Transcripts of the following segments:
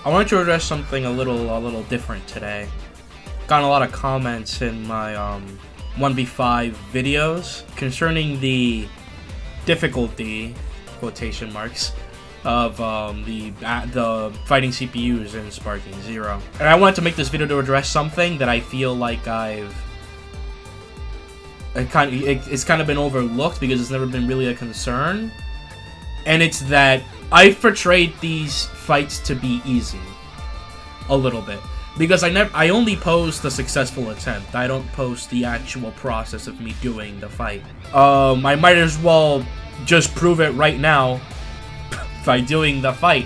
I wanted to address something a little different today. Gotten a lot of comments in my 1v5 videos concerning the difficulty, quotation marks, of the fighting CPUs in Sparking Zero. And I wanted to make this video to address something that I feel like it's kind of been overlooked because it's never been really a concern. And it's that I've portrayed these fights to be easy. A little bit. Because I only post the successful attempt. I don't post the actual process of me doing the fight. I might as well just prove it right now by doing the fight.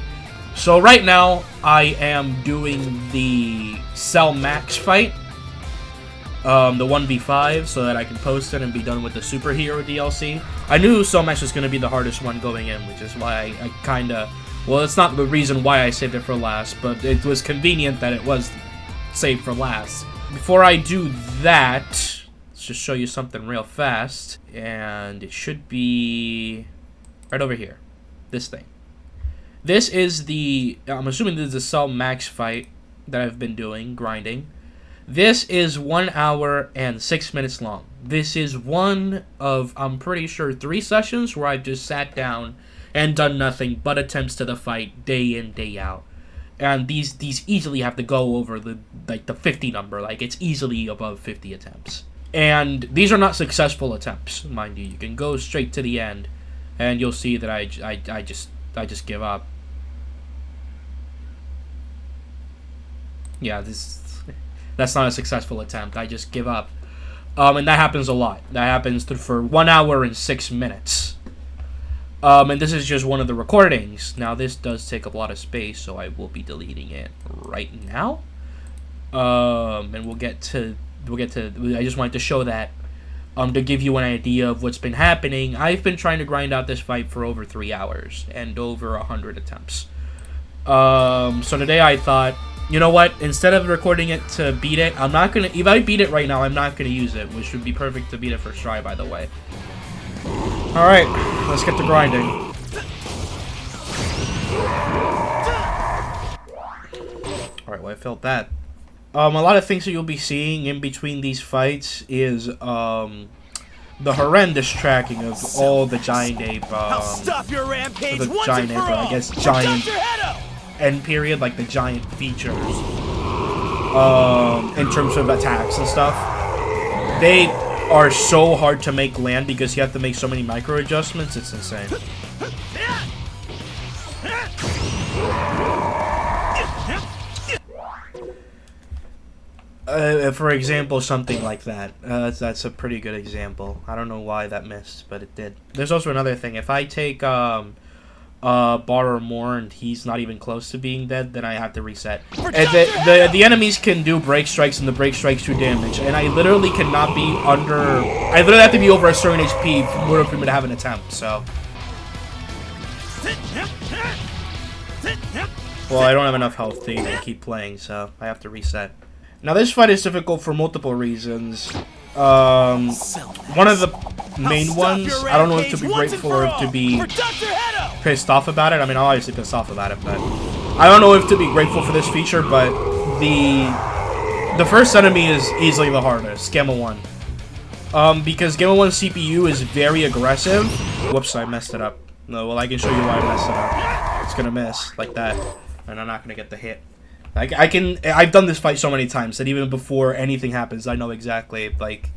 So right now, I am doing the Cell Max fight. The 1v5, so that I can post it and be done with the superhero DLC. I knew Cell Max was going to be the hardest one going in, which is why I kinda... Well, it's not the reason why I saved it for last, but it was convenient that it was saved for last. Before I do that, let's just show you something real fast. And it should be right over here. This thing. This is the... I'm assuming this is the Cell Max fight that I've been doing, grinding. This is 1 hour and 6 minutes long. This is one of, I'm pretty sure, 3 sessions where I've just sat down and done nothing but attempts to the fight day in, day out. And these easily have to go over the 50 number. Like, it's easily above 50 attempts. And these are not successful attempts, mind you. You can go straight to the end, and you'll see that I just give up. Yeah, that's not a successful attempt. I just give up. And that happens a lot. That happens for 1 hour and 6 minutes. And this is just one of the recordings. Now, this does take up a lot of space, so I will be deleting it right now. And we'll get to. I just wanted to show that, to give you an idea of what's been happening. I've been trying to grind out this fight for over 3 hours and over 100 attempts. So today I thought, you know what? Instead of recording it to beat it, I'm not gonna. If I beat it right now, I'm not gonna use it, which would be perfect to beat it first try, by the way. All right, let's get to grinding. All right, well, I felt that. A lot of things that you'll be seeing in between these fights is the horrendous tracking of all the Giant Ape. The Giant Ape, I guess, giant end period, like the giant features. In terms of attacks and stuff, they are so hard to make land because you have to make so many micro adjustments. It's insane. For example, something like that. That's a pretty good example. I don't know why that missed, but it did. There's also another thing. If I take bar or more and he's not even close to being dead, then I have to reset. And the enemies can do break strikes, and the break strikes do damage. And I literally cannot be under... I literally have to be over a certain HP in order for me to have an attempt, so... Well, I don't have enough health to even keep playing, so I have to reset. Now, this fight is difficult for multiple reasons. One of the main ones, I don't know if to be grateful or if to be pissed off about it. I mean, I'm obviously pissed off about it, but I don't know if to be grateful for this feature, but the first enemy is easily the hardest, Gamma 1. Because Gamma 1's CPU is very aggressive. Whoops, I messed it up. No, well, I can show you why I messed it up. It's gonna miss, like that, and I'm not gonna get the hit. I've done this fight so many times that even before anything happens, I know exactly, like,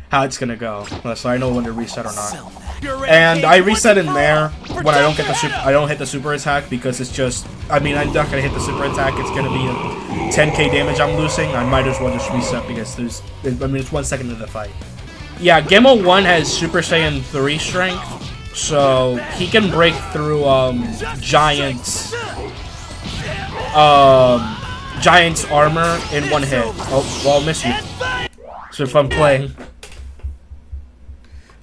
how it's gonna go. So I know when to reset or not. And I reset in there when I don't get I don't hit the super attack because it's just, I mean, I'm not gonna hit the super attack. It's gonna be a 10k damage I'm losing. I might as well just reset because it's 1 second of the fight. Yeah, Gamma 1 has Super Saiyan 3 strength, so he can break through Giant's armor in 1 hit. Oh, well, I'll miss you. So if I'm playing.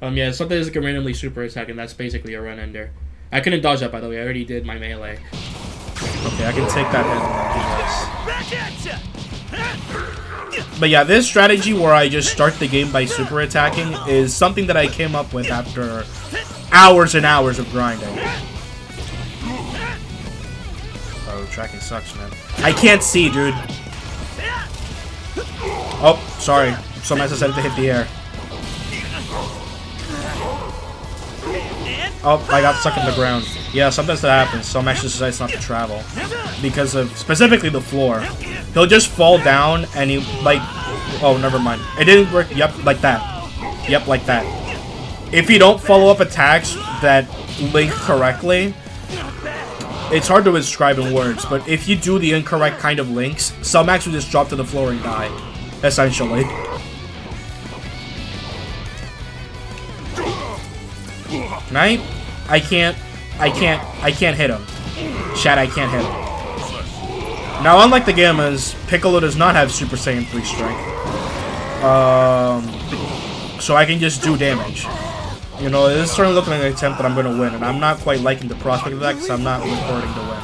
Yeah, something is like a randomly super attack, and that's basically a run ender. I couldn't dodge that, by the way. I already did my melee. Okay, I can take that hit and do this. But yeah, this strategy where I just start the game by super attacking is something that I came up with after hours and hours of grinding. Bro, tracking sucks, man. I can't see, dude. Oh, sorry. Soul Max decided to hit the air. Oh, I got stuck in the ground. Yeah, sometimes that happens. Soul Max just decides not to travel. Because of, specifically the floor. He'll just fall down and he, like... Oh, never mind. It didn't work. Yep, like that. Yep, like that. If you don't follow up attacks that link correctly, it's hard to describe in words, but if you do the incorrect kind of links, Soul Max will just drop to the floor and die, essentially. Can I can't hit him. Chat, I can't hit him. Now, unlike the Gammas, Piccolo does not have Super Saiyan 3 strength. So I can just do damage. You know, this is starting to look like an attempt that I'm going to win, and I'm not quite liking the prospect of that because I'm not recording to win.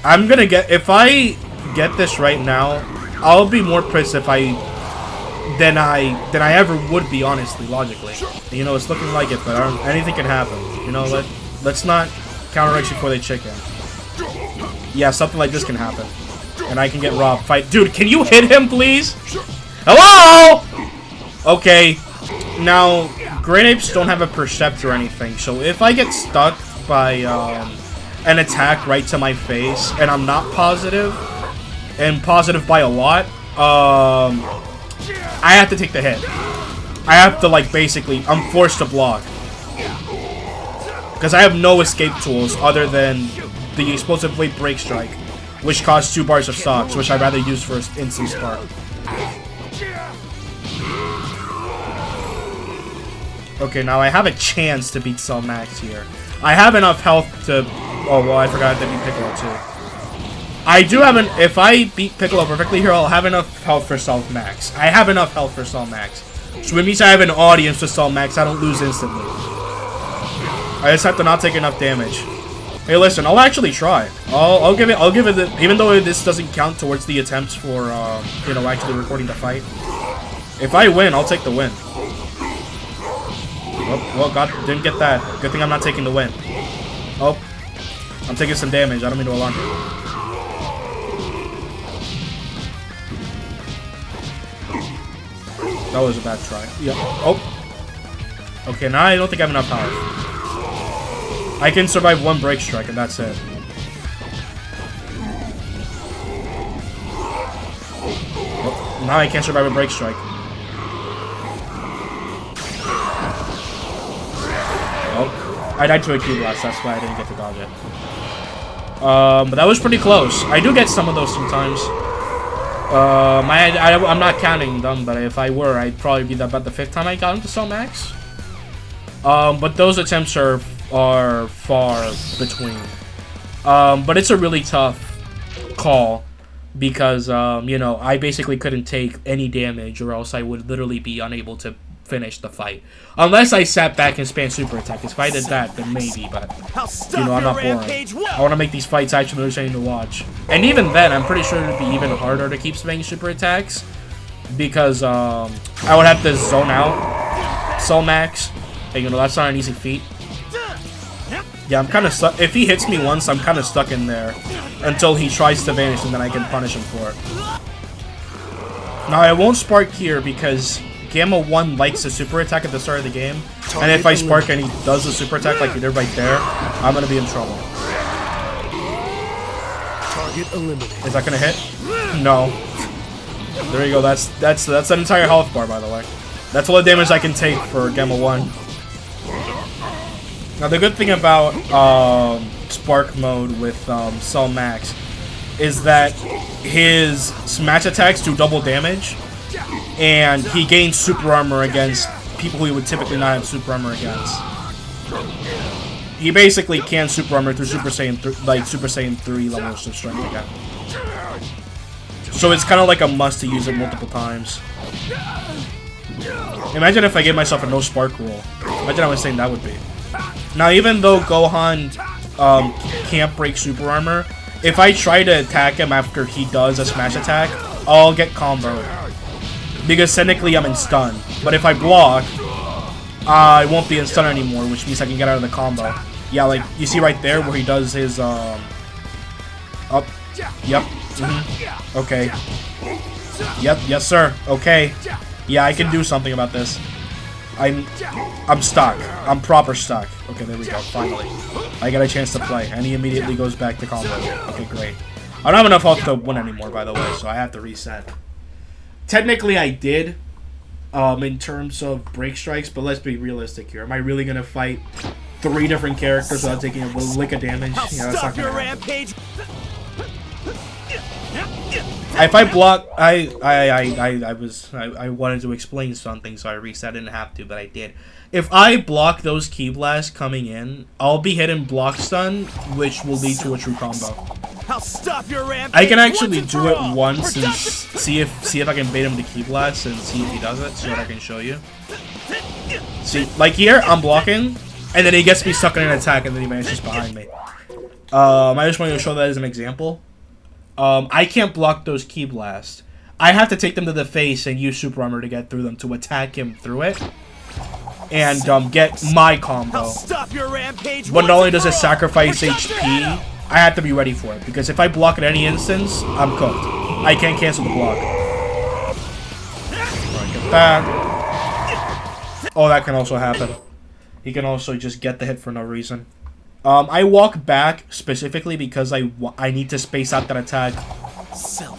I'm going to get, if I get this right now, I'll be more pissed if than I ever would be, honestly, logically. You know, it's looking like it, but anything can happen. You know, let's not counteract before they chicken. Yeah, something like this can happen. And I can get robbed. Fight. Dude, can you hit him, please? Hello? Okay. Now, Great Apes don't have a Perceptor or anything, so if I get stuck by an attack right to my face, and I'm not positive, and positive by a lot, I have to take the hit. I have to, like, basically, I'm forced to block. Because I have no escape tools other than the Explosive Blade Break Strike, which costs 2 bars of stocks, which I'd rather use for instant spark. Okay, now I have a chance to beat Soul Max here. I have enough health to... Oh, well, I forgot to beat Piccolo, too. I do have an... If I beat Piccolo perfectly here, I'll have enough health for Soul Max. I have enough health for Soul Max. So it means I have an audience for Soul Max. I don't lose instantly. I just have to not take enough damage. Hey, listen, I'll actually try. I'll give it even though this doesn't count towards the attempts for, you know, actually recording the fight. If I win, I'll take the win. Oh, well, God, didn't get that. Good thing I'm not taking the win. Oh, I'm taking some damage. I don't mean to alarm you. That was a bad try. Yep. Oh. Okay, now I don't think I have enough power. I can survive 1 break strike, and that's it. Oh, now I can't survive a break strike. Oh, I died to a Q-Blast, that's why I didn't get to dodge it. But that was pretty close. I do get some of those sometimes. I'm not counting them, but if I were, I'd probably be about the 5th time I got into Soul Max. But those attempts are far between. But it's a really tough call because, you know, I basically couldn't take any damage or else I would literally be unable to finish the fight. Unless I sat back and spam super attack. If I did that, then maybe, but, you know, I'm not boring. I want to make these fights actually entertaining to watch. And even then, I'm pretty sure it would be even harder to keep spamming super attacks because, I would have to zone out Soul Max. And, you know, that's not an easy feat. Yeah, I'm kind of stuck. If he hits me once, I'm kind of stuck in there until he tries to vanish, and then I can punish him for it. Now, I won't spark here because Gamma 1 likes a super attack at the start of the game, and if I spark and he does a super attack like he did right there, I'm going to be in trouble. Target eliminated. Is that going to hit? No. There you go. That's an entire health bar, by the way. That's all the damage I can take for Gamma 1. Now, the good thing about Spark mode with Soul Max is that his smash attacks do double damage, and he gains super armor against people who he would typically not have super armor against. He basically can super armor through Super Saiyan 3 levels of strength again. So it's kind of like a must to use it multiple times. Imagine if I gave myself a no spark rule. Imagine how insane that would be. Now, even though Gohan can't break super armor, if I try to attack him after he does a smash attack, I'll get comboed. Because technically I'm in stun. But if I block, I won't be in stun anymore, which means I can get out of the combo. Yeah, like, you see right there where he does his Up. Yep. Okay. Yep. Yes, sir. Okay. Yeah, I can do something about this. I'm stuck. I'm proper stuck. Okay, there we go. Finally. I get a chance to play. And he immediately goes back to combo. Okay, great. I don't have enough health to win anymore, by the way, so I have to reset. Technically, I did, in terms of break strikes, but let's be realistic here. Am I really going to fight 3 different characters without taking a lick of damage? Yeah, that's not going to happen. If I block, I wanted to explain something, so I reset. I didn't have to, but I did. If I block those Ki Blasts coming in, I'll be hitting block stun, which will lead to a true combo. I'll stop your rampage. I can actually do it once and see if I can bait him to Ki Blast and see if he does it, so that I can show you. See, like here, I'm blocking, and then he gets me stuck in an attack, and then he vanishes behind me. I just wanted to show that as an example. I can't block those Ki Blasts. I have to take them to the face and use Super Armor to get through them to attack him through it. And get my combo. But not only does it sacrifice HP, I have to be ready for it. Because if I block at any instance, I'm cooked. I can't cancel the block. Alright, get that. Oh, that can also happen. He can also just get the hit for no reason. I walk back specifically because I need to space out that attack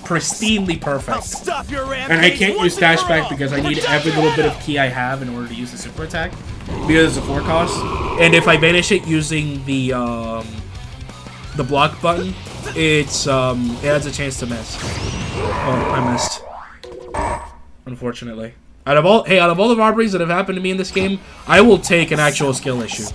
pristinely perfect. And I can't use dash back because I need every little bit of ki I have in order to use the super attack because it's a 4 cost. And if I vanish it using the block button, it has a chance to miss. Oh, I missed. Unfortunately. Out of all the robberies that have happened to me in this game, I will take an actual skill issue.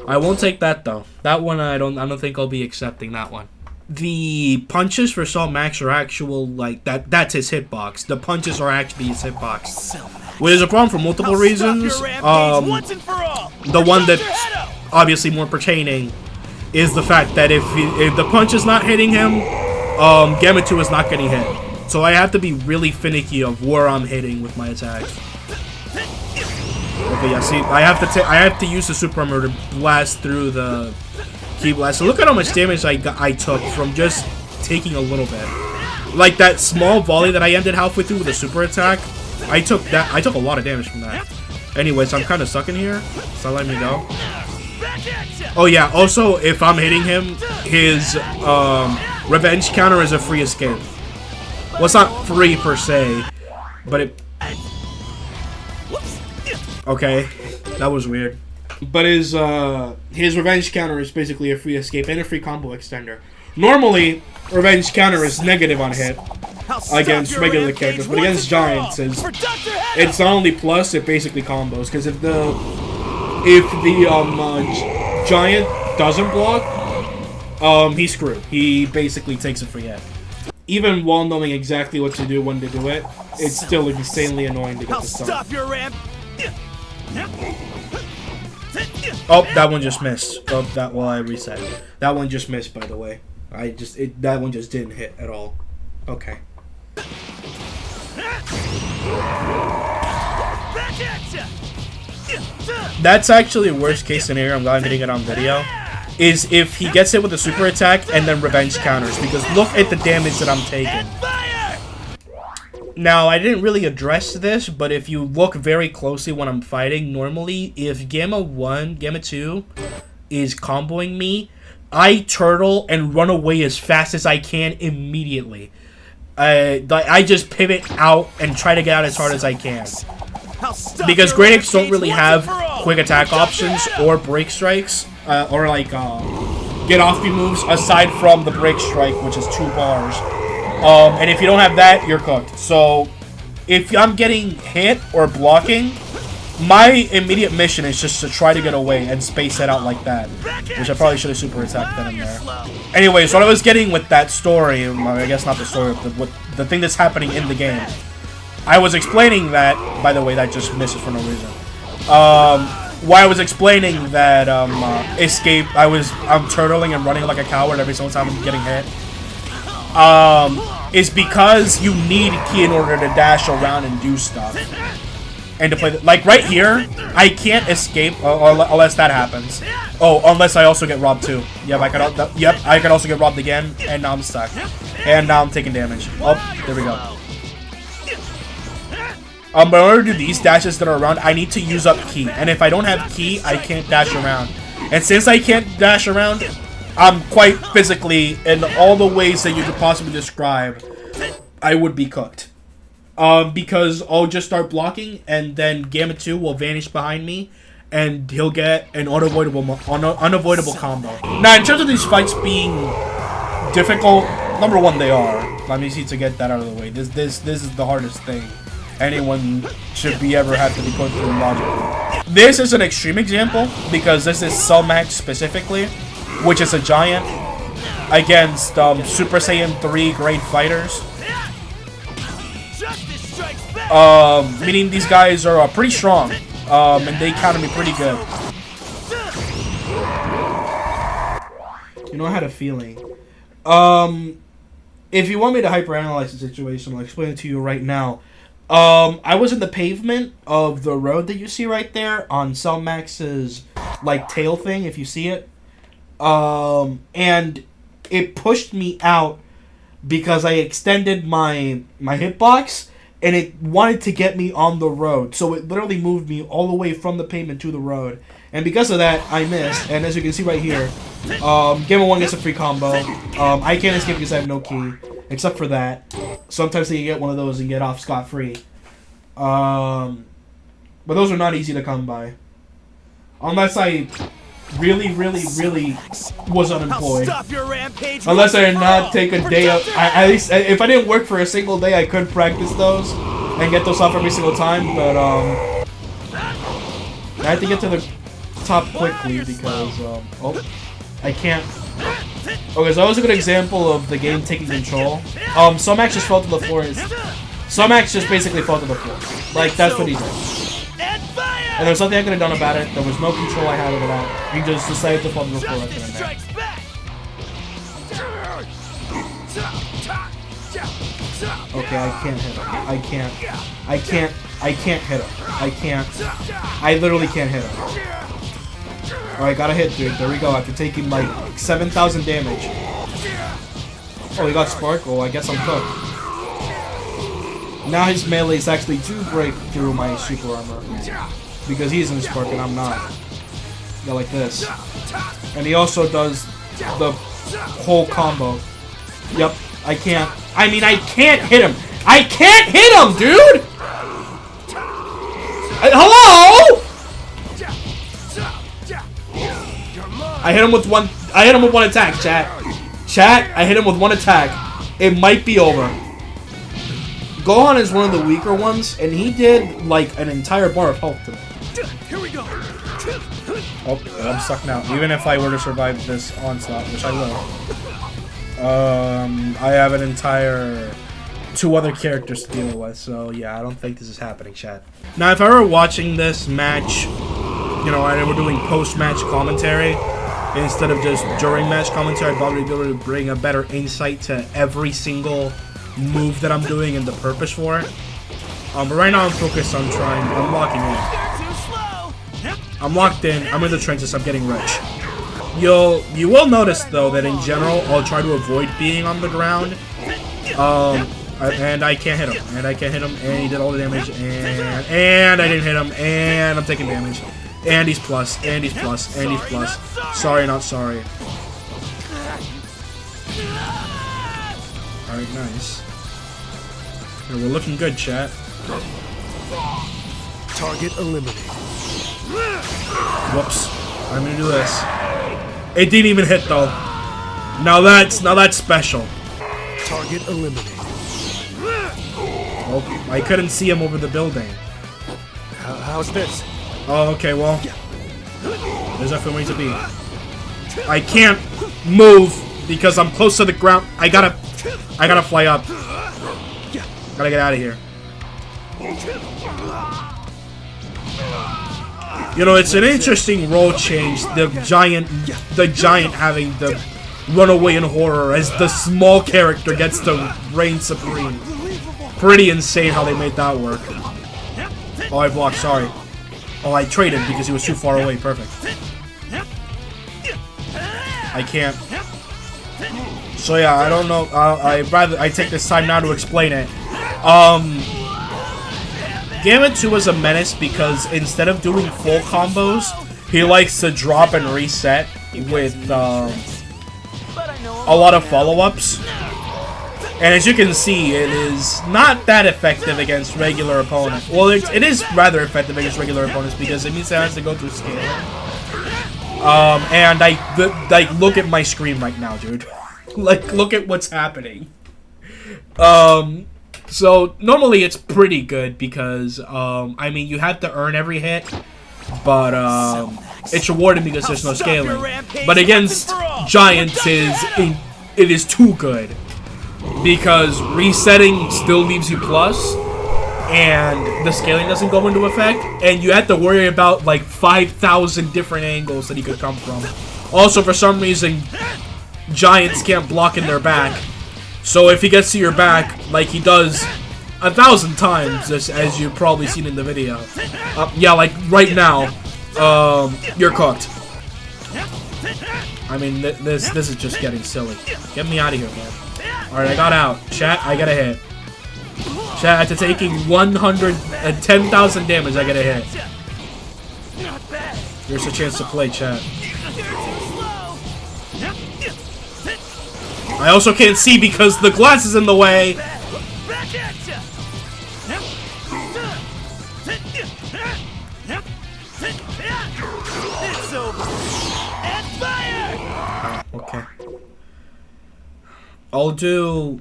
I won't take that though. That one I don't think I'll be accepting that one. The punches for Salt Max are actual that's his hitbox. The punches are actually his hitbox. Which is a problem for multiple reasons. The one that's obviously more pertaining is the fact that if the punch is not hitting him, Gamma 2 is not getting hit. So I have to be really finicky of where I'm hitting with my attacks. Okay, yeah, see, I have to use the Super Armor to blast through the Ki Blast. So look at how much damage I took from just taking a little bit. Like that small volley that I ended halfway through with a super attack, I took a lot of damage from that. Anyways, I'm kind of stuck in here, so let me go. Oh yeah, also if I'm hitting him, his revenge counter is a free escape. Well, it's not free per se, but it. Okay, that was weird. But his revenge counter is basically a free escape and a free combo extender. Normally, revenge counter is negative on hit against regular characters, but against giants, it's not only plus, it basically combos. Because if the giant doesn't block, he's screwed. He basically takes a free hit. Even while knowing exactly what to do when to do it, it's still insanely annoying to get the stun. Oh, that one just missed. Oh, I reset. That one just missed, by the way. That one just didn't hit at all. Okay. That's actually a worst case scenario. I'm glad I'm getting it on video. Is if he gets hit with a super attack and then revenge counters, because look at the damage that I'm taking. Now, I didn't really address this, but if you look very closely when I'm fighting, normally, if Gamma 2 is comboing me, I turtle and run away as fast as I can immediately. I just pivot out and try to get out as hard as I can. Because Great Apes don't really have quick attack options or break strikes, or get off you moves, aside from the break strike, which is 2 bars. And if you don't have that, you're cooked. So, if I'm getting hit or blocking, my immediate mission is just to try to get away and space that out like that. Which I probably should have super attacked then and there. Anyways, what I was getting with that story, I guess not the story, but the thing that's happening in the game. I was explaining that, by the way, that just misses for no reason. Why I was explaining that escape, I'm turtling and running like a coward every single time I'm getting hit. Is because you need ki in order to dash around and do stuff. and to play like right here, I can't escape unless that happens. Oh, unless I also get robbed too. Yep, I could also get robbed again, and now I'm stuck. And now I'm taking damage. Oh, there we go. But in order to do these dashes that are around, I need to use up ki. And if I don't have ki, I can't dash around. And since I can't dash around, I'm quite physically, in all the ways that you could possibly describe, I would be cooked. Because I'll just start blocking, and then Gamma 2 will vanish behind me, and he'll get an unavoidable combo. Now, in terms of these fights being difficult, number one, they are. Let me see to get that out of the way. This is the hardest thing anyone should be ever have to be going through logically. This is an extreme example, because this is Cell Max specifically, which is a giant, against Super Saiyan 3 grade fighters. Meaning these guys are pretty strong, and they counter me pretty good. You know, I had a feeling. If you want me to hyperanalyze the situation, I'll explain it to you right now. I was in the pavement of the road that you see right there on Cell Max's, like, tail thing, if you see it. And it pushed me out because I extended my hitbox, and it wanted to get me on the road. So it literally moved me all the way from the pavement to the road. And because of that, I missed. And as you can see right here, Gamma 1 gets a free combo. I can't escape because I have no ki, except for that. Sometimes you get one of those and get off scot-free. But those are not easy to come by. Unless I really was unemployed. Unless I did not take a day out. At least, if I didn't work for a single day, I could practice those and get those off every single time. But I had to get to the top quickly because oh, I can't. Okay, so that was a good example of the game taking control. Cell Max just fell to the floor. Cell Max just basically fell to the floor. Like, that's what he did. And there's nothing I could have done about it. There was no control I had over that. He just decided to fall to the floor right there and there. Okay, I can't hit him. I can't hit him. I literally can't hit him. Alright, got a hit, dude. There we go. After taking like 7,000 damage. Oh, he got Sparkle. I guess I'm cooked. Now his melees actually do break through my super armor. Because he's in Spark and I'm not. Yeah, like this. And he also does the whole combo. Yep, I can't. I mean, I can't hit him. I can't hit him, dude! Hello? I hit him with one attack, chat. I hit him with one attack. It might be over. Gohan is one of the weaker ones, and he did like an entire bar of health to me. Here we go. Oh, I'm stuck now. Even if I were to survive this onslaught, which I will, I have an entire 2 other characters to deal with. So yeah, I don't think this is happening, chat. Now, if I were watching this match, you know, and we're doing post-match commentary instead of just during match commentary, I'd probably be able to bring a better insight to every single move that I'm doing and the purpose for it. But right now I'm focused on I'm locking in. I'm locked in, I'm in the trenches, I'm getting rich. You will notice though that in general I'll try to avoid being on the ground. And I can't hit him. And he did all the damage, and I didn't hit him, and I'm taking damage. And he's plus. Sorry, not sorry. Alright, nice. And we're looking good, chat. Target eliminated. Whoops. I'm gonna do this. It didn't even hit though. Now that's special. Target eliminated. Oh, I couldn't see him over the building. How's this? Oh, okay, well. There's nothing way to be. I can't move because I'm close to the ground. I gotta fly up. Gotta get out of here. You know, it's an interesting role change. The giant having the run away in horror as the small character gets to reign supreme. Pretty insane how they made that work. Oh, I blocked, sorry. Oh, I traded because he was too far away. Perfect. I can't. So yeah, I don't know. I take this time now to explain it. Gambit 2 was a menace because instead of doing full combos, he likes to drop and reset with a lot of follow-ups. And as you can see, it is not that effective against regular opponents. Well, it is rather effective against regular opponents because it means it has to go through scaling. And like look at my screen right now, dude. Like, look at what's happening. So normally it's pretty good because I mean you have to earn every hit, but it's rewarded because there's no scaling. But against giants it is too good because resetting still leaves you plus, and the scaling doesn't go into effect, and you have to worry about like 5,000 different angles that he could come from. Also, for some reason, giants can't block in their back. So if he gets to your back, like he does 1,000 times, as you've probably seen in the video, yeah, like right now, you're cooked. I mean, this is just getting silly. Get me out of here, man. All right, I got out. Chat, I got a hit. Chat, after taking 110,000 damage, I get a hit. Here's a chance to play, chat. I also can't see because the glass is in the way. Okay. I'll do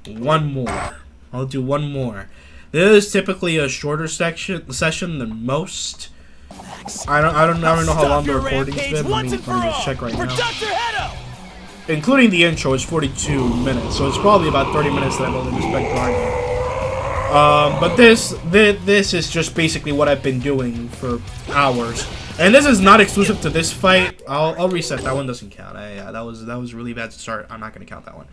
one more. This is typically a shorter session than most. I don't know how long the recording's been. Let me just check right now. Including the intro, it's 42 minutes, so it's probably about 30 minutes that I've only spent grinding. But this is just basically what I've been doing for hours, and this is not exclusive to this fight. I'll reset. That one doesn't count. Yeah, that was really bad to start. I'm not gonna count that one.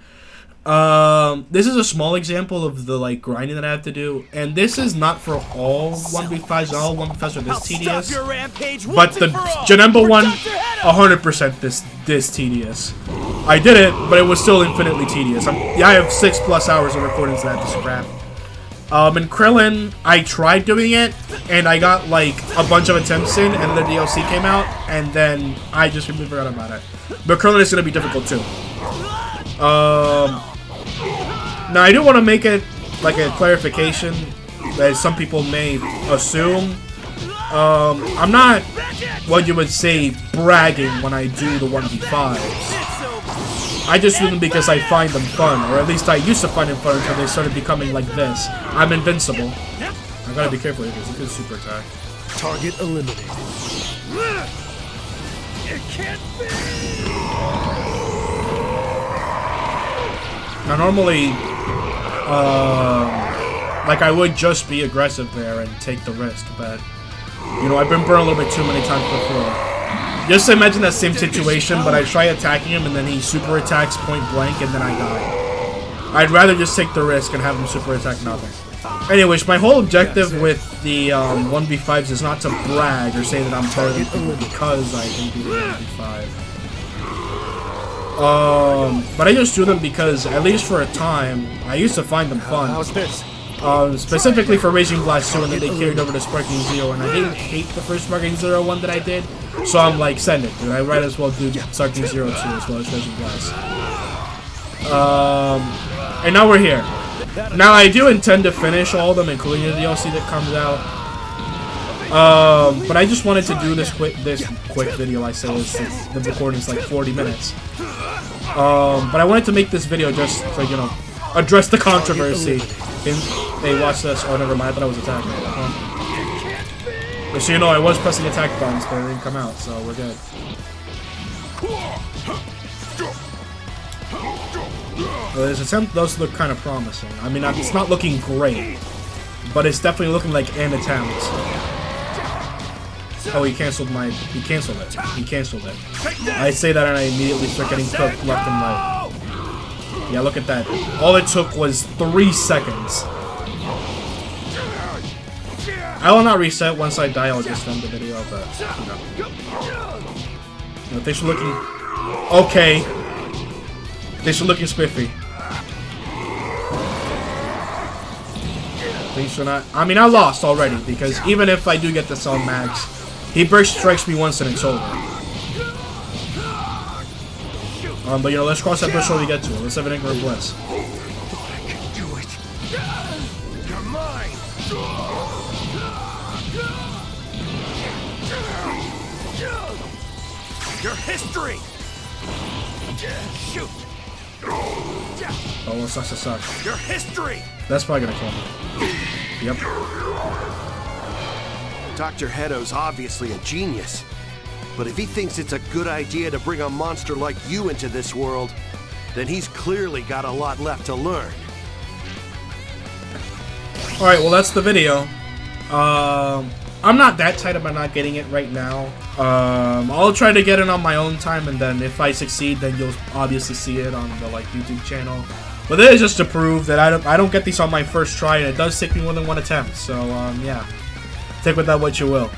This is a small example of the like grinding that I have to do, and this is not for all 1v5s. All 1v5s are this tedious, but the Janemba one, 100% this tedious. I did it, but it was still infinitely tedious. I have 6+ hours of recordings that I have to scrap. In Krillin, I tried doing it, and I got like a bunch of attempts in, and the DLC came out, and then I just completely forgot about it. But Krillin is gonna be difficult too. Now I do want to make it like a clarification that some people may assume. I'm not what you would say bragging when I do the 1v5s. I just do them because I find them fun, or at least I used to find them fun until they started becoming like this. I'm invincible. I gotta be careful here because it's a good super attack. Target eliminated. It can't be. Now normally, like I would just be aggressive there and take the risk, but you know I've been burned a little bit too many times before. Just imagine that same situation, but I try attacking him and then he super attacks point blank and then I die. I'd rather just take the risk and have him super attack nothing. Anyways, my whole objective with the 1v5s is not to brag or say that I'm better than people because I can do the 1v5. But I just do them because, at least for a time, I used to find them fun. How's this? Specifically for Raging Blast 2, and then they carried over to Sparking Zero, and I didn't hate the first Sparking Zero one that I did, so I'm like, send it, dude. I might as well do Sparking Zero 2 as well as Raging Blast. And now we're here. Now I do intend to finish all of them, including the DLC that comes out. But I just wanted to do this quick video. I say the recording's like 40 minutes. But I wanted to make this video just to, you know, address the controversy. Hey, watch this. Oh, never mind. I thought I was attacking. So you know, I was pressing attack buttons, but it didn't come out, so we're good. Well, this attempt does look kind of promising. I mean, it's not looking great, but it's definitely looking like an attempt. Oh, he canceled it. He canceled it. I say that and I immediately start getting cooked left and right. Yeah, look at that. All it took was 3 seconds. I will not reset. Once I die, I'll just end the video, but, thanks for looking... Okay. Thanks for looking spiffy. Thanks for not... I mean, I lost already, because even if I do get this on max, he burst strikes me once and it's over. But, let's cross that bridge before we get to it. Let's have an ignorant bliss. Your history. Shoot. Oh, well, sucks. Your history. That's probably gonna kill me. Yep. Dr. Hedo's obviously a genius. But if he thinks it's a good idea to bring a monster like you into this world, then he's clearly got a lot left to learn. Alright, well that's the video. I'm not that tight about not getting it right now. I'll try to get it on my own time, and then if I succeed, then you'll obviously see it on the YouTube channel. But this is just to prove that I don't get these on my first try, and it does take me more than one attempt. So yeah, take with that what you will.